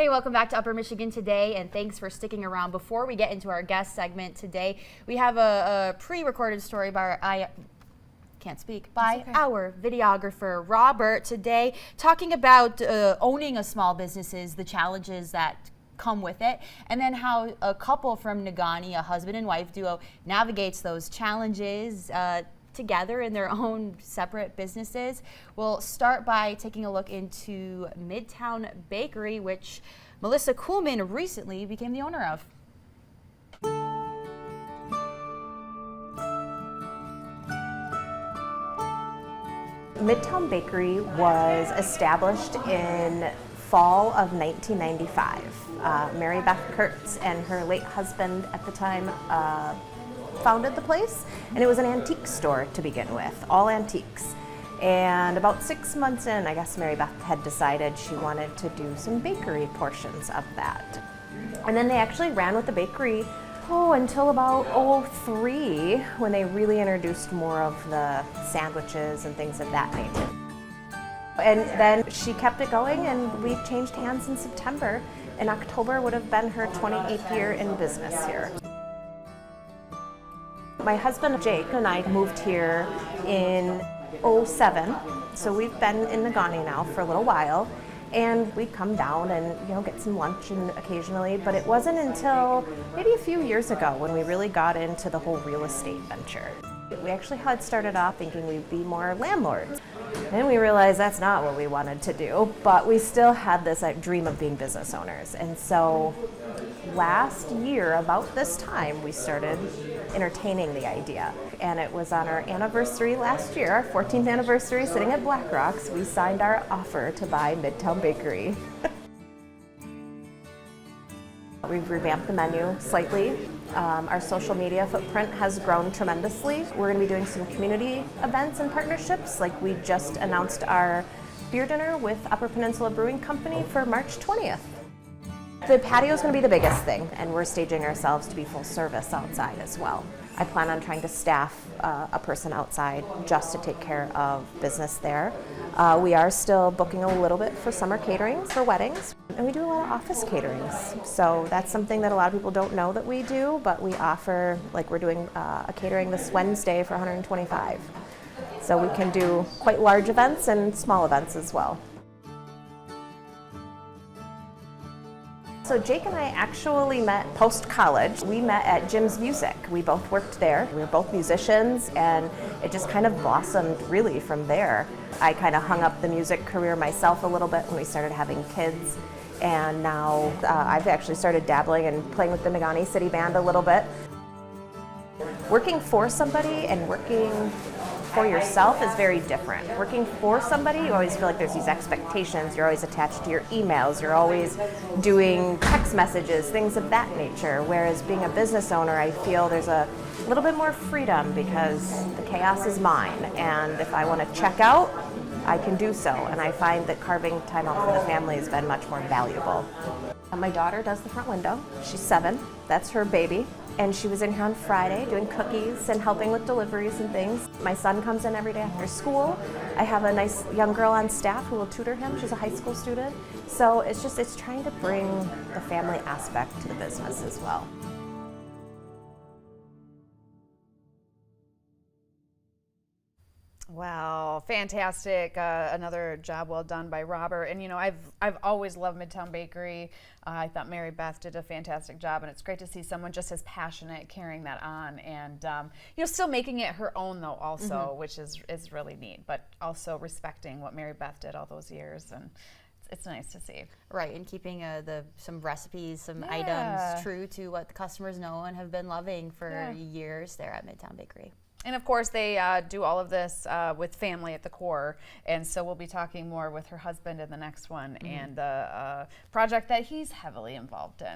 Hey, welcome back to Upper Michigan Today, and thanks for sticking around. Before we get into our guest segment today, we have a pre-recorded story by our videographer, Robert, today, talking about owning a small business, the challenges that come with it, and then how a couple from Negaunee, a husband and wife duo, navigates those challenges together in their own separate businesses. We'll start by taking a look into Midtown Bakery, which Melissa Kuhlman recently became the owner of. Midtown Bakery was established in fall of 1995. Mary Beth Kurtz and her late husband at the time founded the place, and it was an antique store to begin with, all antiques. And about 6 months in, I guess Mary Beth had decided she wanted to do some bakery portions of that. And then they actually ran with the bakery until about 2003, when they really introduced more of the sandwiches and things of that nature. And then she kept it going, and we changed hands in September. In October would have been her 28th year in business here. My husband Jake and I moved here in 2007, so we've been in Negaunee now for a little while, and we'd come down and get some lunch and occasionally, but it wasn't until maybe a few years ago when we really got into the whole real estate venture. We actually had started off thinking we'd be more landlords. Then we realized that's not what we wanted to do, but we still had this dream of being business owners. And so last year, about this time, we started entertaining the idea. And it was on our anniversary last year, our 14th anniversary, sitting at Black Rocks, we signed our offer to buy Midtown Bakery. We've revamped the menu slightly. Our social media footprint has grown tremendously. We're going to be doing some community events and partnerships, like we just announced our beer dinner with Upper Peninsula Brewing Company for March 20th. The patio is going to be the biggest thing, and we're staging ourselves to be full service outside as well. I plan on trying to staff a person outside just to take care of business there. We are still booking a little bit for summer caterings for weddings, and we do a lot of office caterings. So that's something that a lot of people don't know that we do, but we offer, like we're doing a catering this Wednesday for 125. So we can do quite large events and small events as well. So Jake and I actually met post-college. We met at Jim's Music. We both worked there. We were both musicians, and it just kind of blossomed really from there. I kind of hung up the music career myself a little bit when we started having kids, and now I've actually started dabbling and playing with the Negaunee City Band a little bit. Working for somebody and working for yourself is very different. Working for somebody, you always feel like there's these expectations. You're always attached to your emails. You're always doing text messages, things of that nature. Whereas being a business owner, I feel there's a little bit more freedom because the chaos is mine. And if I want to check out, I can do so. And I find that carving time out for the family has been much more valuable. My daughter does the front window. She's 7. That's her baby. And she was in here on Friday doing cookies and helping with deliveries and things. My son comes in every day after school. I have a nice young girl on staff who will tutor him. She's a high school student. So it's trying to bring the family aspect to the business as well. Wow, fantastic! Another job well done by Robert. And I've always loved Midtown Bakery. I thought Mary Beth did a fantastic job, and it's great to see someone just as passionate carrying that on, and still making it her own though, also, which is really neat. But also respecting what Mary Beth did all those years, and it's nice to see. Right, and keeping some recipes, some items true to what the customers know and have been loving for years there at Midtown Bakery. And of course, they do all of this with family at the core. And so we'll be talking more with her husband in the next one and the project that he's heavily involved in.